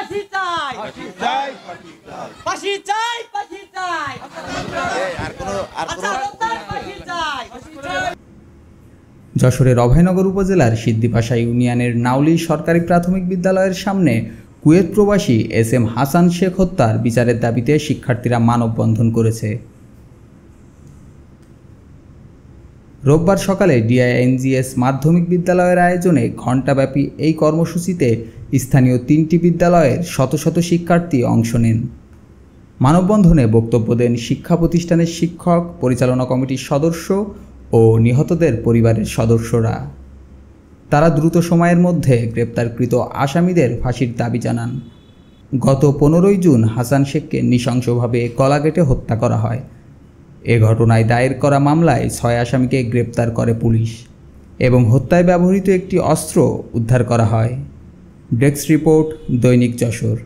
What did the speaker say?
ফাঁসি চাই, ফাঁসি চাই, ফাঁসি চাই, ফাঁসি চাই। যশোরের অভয়নগর উপজেলার সিদ্দিপাশা ইউনিয়নের নাউলী সরকারি প্রাথমিক বিদ্যালয়ের সামনে কুয়েত প্রবাসী SM হাসান শেখ হত্যার বিচারের দাবিতে শিক্ষার্থীরা মানববন্ধন করেছে। রোববার সকালে DINGS মাধ্যমিক বিদ্যালয়ের আয়োজনে ঘণ্টাব্যাপী এই কর্মসূচিতে স্থানীয় 3টি বিদ্যালয়ের শত শত শিক্ষার্থী অংশ নেন। মানববন্ধনে বক্তব্য দেন শিক্ষা প্রতিষ্ঠানের শিক্ষক, পরিচালনা কমিটির সদস্য ও নিহতদের পরিবারের সদস্যরা। তারা দ্রুত সময়ের মধ্যে গ্রেপ্তারকৃত আসামিদের ফাঁসির দাবি জানান। গত 15ই জুন হাসান শেখকে নৃশংসভাবে গলা কেটে হত্যা করা হয়। এ ঘটনায় দায়ের করা মামলায় 6 আসামিকে গ্রেপ্তার করে পুলিশ এবং হত্যায় ব্যবহৃত একটি অস্ত্র উদ্ধার করা হয়। ডেস্ক রিপোর্ট, দৈনিক যশোর।